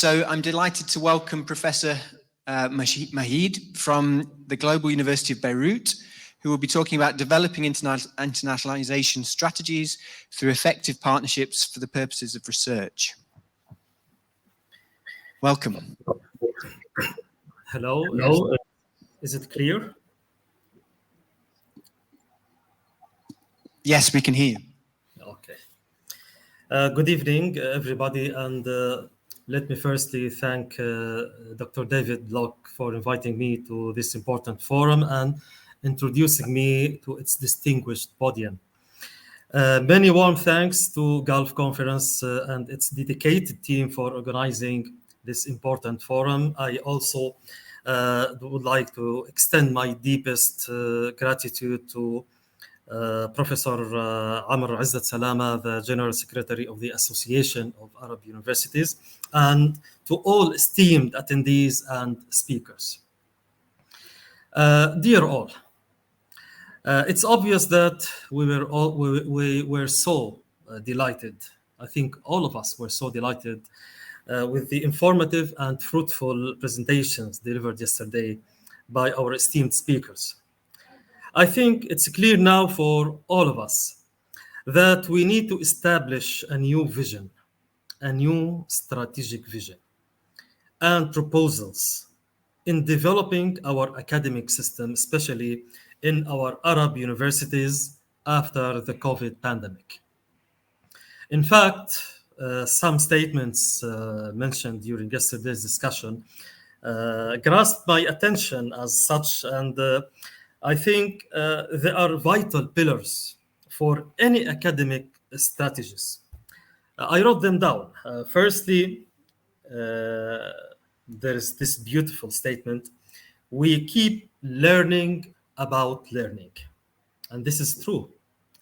So I'm delighted to welcome Professor Majid from the Global University of Beirut, who will be talking about developing internationalization strategies through effective partnerships for the purposes of research. Welcome. Hello. Hello. Is it clear? Yes, we can hear you. Okay. Good evening, everybody, and let me firstly thank Dr. David Locke for inviting me to this important forum and introducing me to its distinguished podium. Many warm thanks to Gulf Conference and its dedicated team for organizing this important forum. I also would like to extend my deepest gratitude to Professor Amr Izzat Salama, the General Secretary of the Association of Arab Universities, and to all esteemed attendees and speakers. Dear all, it's obvious that we were so delighted. I think all of us were so delighted with the informative and fruitful presentations delivered yesterday by our esteemed speakers. I think it's clear now for all of us that we need to establish a new vision, a new strategic vision, and proposals in developing our academic system, especially in our Arab universities after the COVID pandemic. In fact, some statements mentioned during yesterday's discussion grasped my attention as such, and I think they are vital pillars for any academic strategies. I wrote them down. Firstly, there is this beautiful statement: we keep learning about learning. And this is true.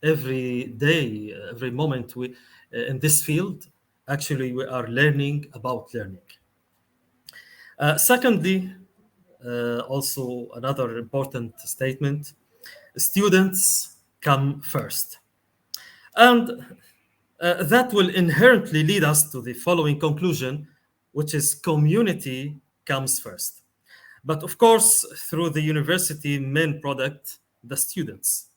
Every day, every moment in this field, actually we are learning about learning. Secondly, also another important statement: students come first. And that will inherently lead us to the following conclusion, which is community comes first. But of course, through the university main product, the students.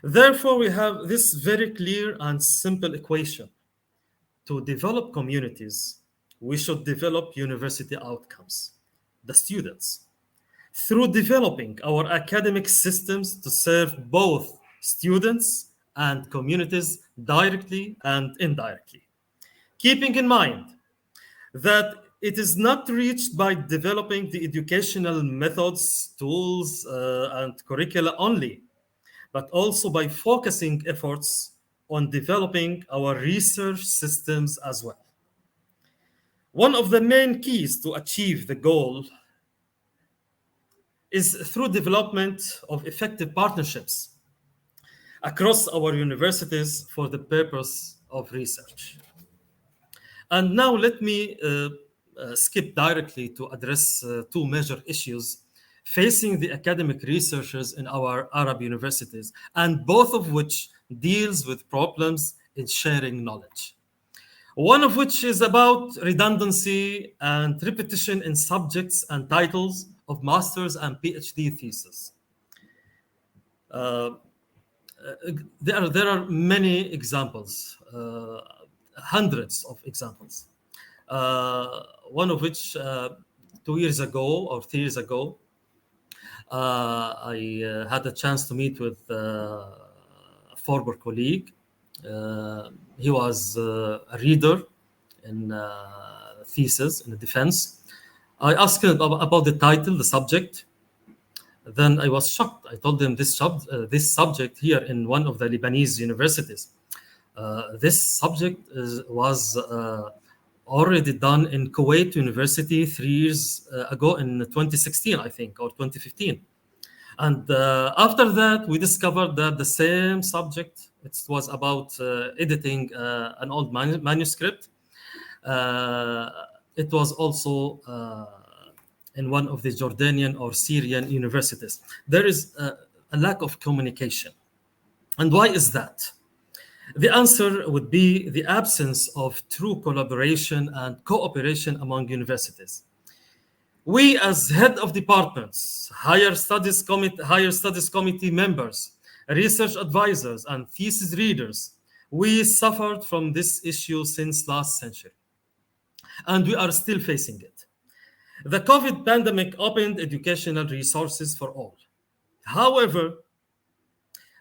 Therefore, we have this very clear and simple equation. To develop communities, we should develop university outcomes, the students, through developing our academic systems to serve both students and communities directly and indirectly. Keeping in mind that it is not reached by developing the educational methods, tools, and curricula only, but also by focusing efforts on developing our research systems as well. One of the main keys to achieve the goal is through development of effective partnerships across our universities for the purpose of research. And now let me skip directly to address two major issues facing the academic researchers in our Arab universities, and both of which deals with problems in sharing knowledge. One of which is about redundancy and repetition in subjects and titles of master's and PhD thesis. There are many examples, hundreds of examples. One of which 2 years ago or 3 years ago, I had a chance to meet with a former colleague. He was a reader in thesis in the defense. I asked him about the title, the subject. Then I was shocked. I told him this subject here in one of the Lebanese universities. This subject was already done in Kuwait University 3 years ago in 2016, I think, or 2015. And after that, we discovered that the same subject, it was about editing an old manuscript. It was also in one of the Jordanian or Syrian universities. There is a lack of communication. And why is that? The answer would be the absence of true collaboration and cooperation among universities. We, as head of departments, higher studies committee members, research advisors, and thesis readers, we suffered from this issue since last century, and we are still facing it. The COVID pandemic opened educational resources for all. However,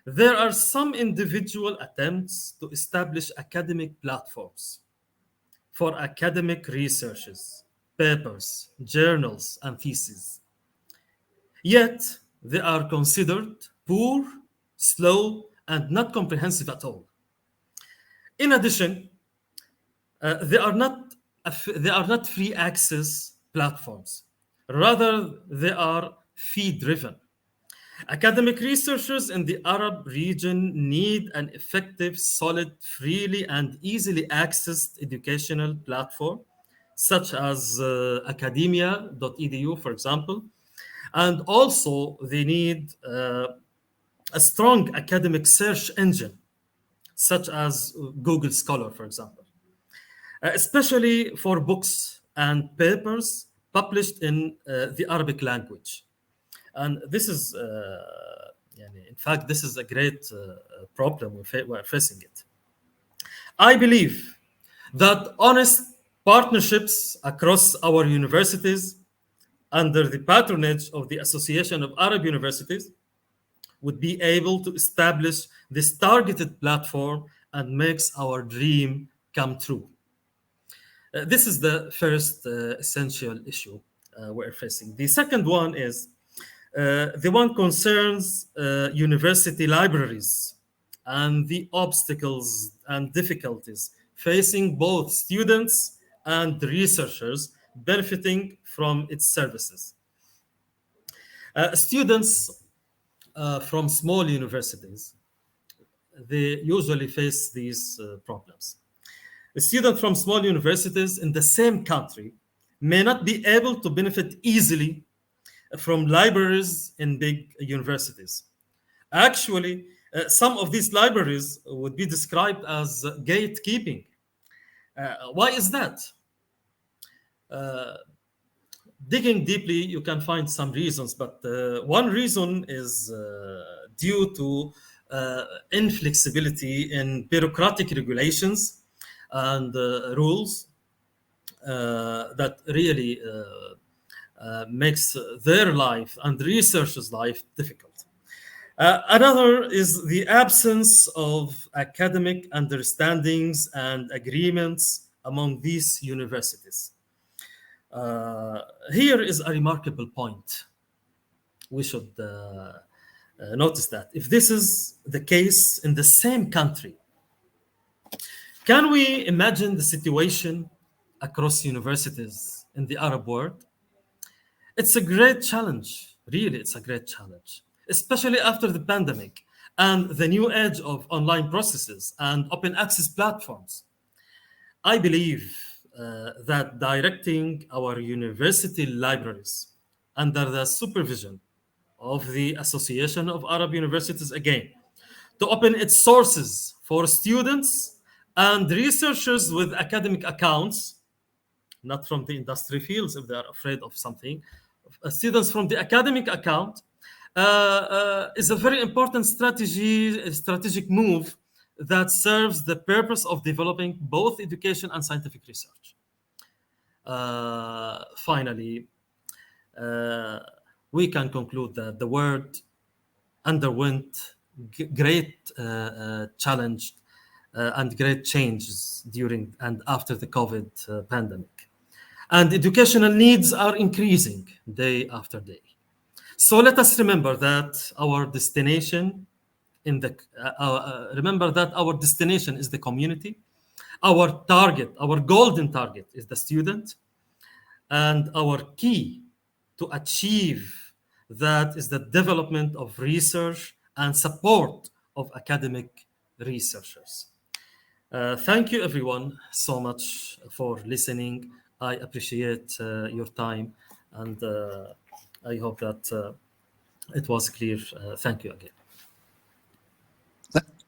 there are some individual attempts to establish academic platforms for academic researches, papers, journals, and theses. Yet, they are considered poor, slow, and not comprehensive at all. In addition, they are not free access platforms. Rather, they are fee driven. Academic researchers in the Arab region need an effective, solid, freely, and easily accessed educational platform, such as academia.edu, for example. And also, they need a strong academic search engine, such as Google Scholar, for example, especially for books and papers published in the Arabic language. And this is, in fact, this is a great problem we're facing it. I believe that honest partnerships across our universities under the patronage of the Association of Arab Universities would be able to establish this targeted platform and makes our dream come true. This is the first essential issue we're facing. The second one is the one concerns university libraries and the obstacles and difficulties facing both students and researchers benefiting from its services. Students from small universities, they usually face these problems. A student from small universities in the same country may not be able to benefit easily from libraries in big universities. Actually, some of these libraries would be described as gatekeeping. Why is that? Digging deeply, you can find some reasons, but one reason is due to inflexibility in bureaucratic regulations and rules that really makes their life and researchers' life difficult. Another is the absence of academic understandings and agreements among these universities. Here is a remarkable point. We should notice that. If this is the case in the same country, can we imagine the situation across universities in the Arab world? It's a great challenge. Really, it's a great challenge, especially after the pandemic and the new age of online processes and open access platforms. I believe that directing our university libraries under the supervision of the Association of Arab Universities again to open its sources for students and researchers with academic accounts, not from the industry fields if they are afraid of something, students from the academic account, is a very important strategic move that serves the purpose of developing both education and scientific research. Finally, we can conclude that the world underwent great challenge and great changes during and after the COVID pandemic. And educational needs are increasing day after day. So let us remember that our destination is the community. Our target, our golden target, is the student, and our key to achieve that is the development of research and support of academic researchers. Thank you, everyone, so much for listening. I appreciate your time, and I hope that it was clear. Thank you again.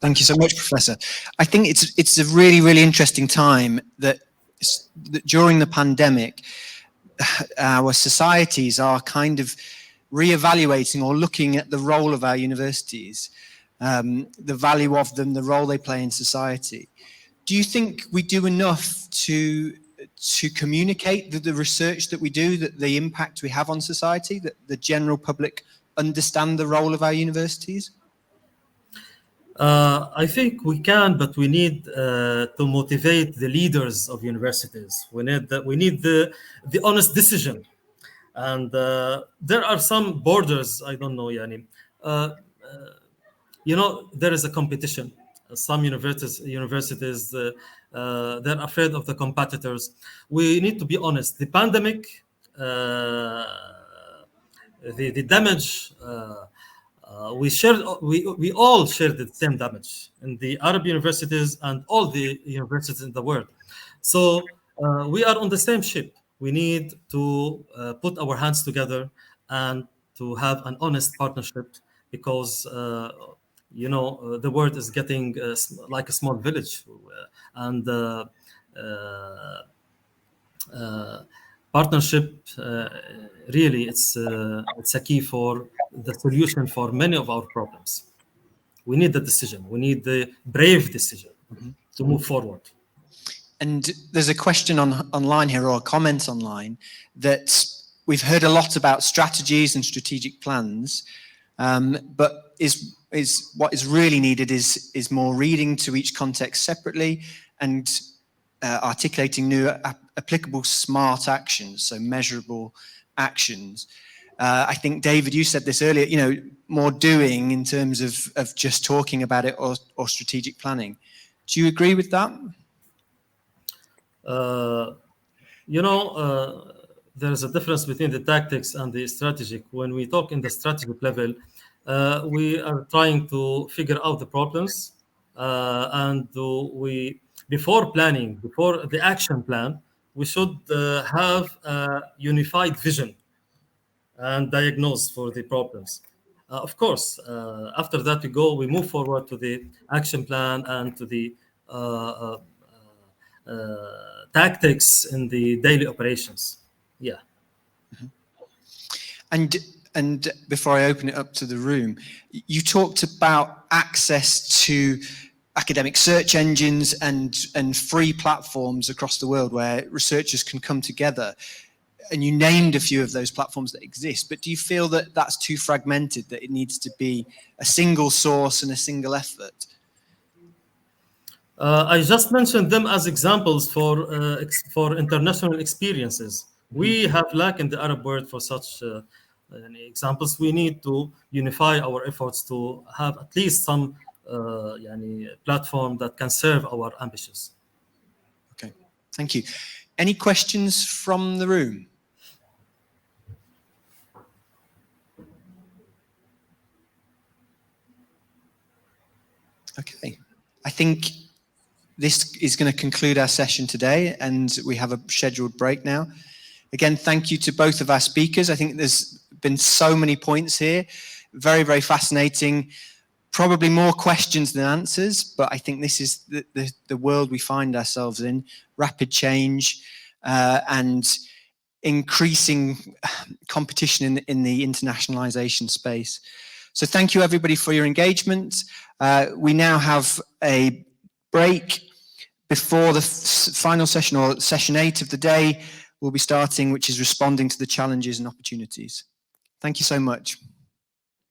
Thank you so much, Professor. I think it's a really, really interesting time that during the pandemic, our societies are kind of re-evaluating or looking at the role of our universities, the value of them, the role they play in society. Do you think we do enough to communicate the research that we do, that the impact we have on society, that the general public understand the role of our universities? I think we can, but we need to motivate the leaders of universities. We need the honest decision, and there are some borders. I don't know, Yani. There is a competition. Some universities they're afraid of the competitors. We need to be honest. The pandemic, the damage. We all shared the same damage in the Arab universities and all the universities in the world. So we are on the same ship. We need to put our hands together and to have an honest partnership, because the world is getting like a small village, and partnership really it's a key for the solution for many of our problems. We need the decision. We need the brave decision to move forward. And there's a question online here, or a comment online, that we've heard a lot about strategies and strategic plans, but what is really needed is more reading to each context separately and articulating new applicable smart actions, so measurable actions. I think, David, you said this earlier, more doing in terms of just talking about it or strategic planning. Do you agree with that? There's a difference between the tactics and the strategic. When we talk in the strategic level, we are trying to figure out the problems, and before planning, before the action plan, we should have a unified vision and diagnose for the problems. Of course, after that we move forward to the action plan and to the tactics in the daily operations. Yeah. Mm-hmm. And before I open it up to the room, you talked about access to academic search engines and free platforms across the world where researchers can come together. And you named a few of those platforms that exist, but do you feel that that's too fragmented, that it needs to be a single source and a single effort? I just mentioned them as examples for international experiences. We have lack in the Arab world for such examples. We need to unify our efforts to have at least some platform that can serve our ambitions. Okay, thank you. Any questions from the room? Okay, I think this is going to conclude our session today, and we have a scheduled break now. Again, thank you to both of our speakers. I think there's been so many points here. Very, very fascinating. Probably more questions than answers, but I think this is the world we find ourselves in. Rapid change and increasing competition in the internationalization space. So thank you, everybody, for your engagement. We now have a break before the final session, or session 8 of the day, will be starting, which is responding to the challenges and opportunities. Thank you so much.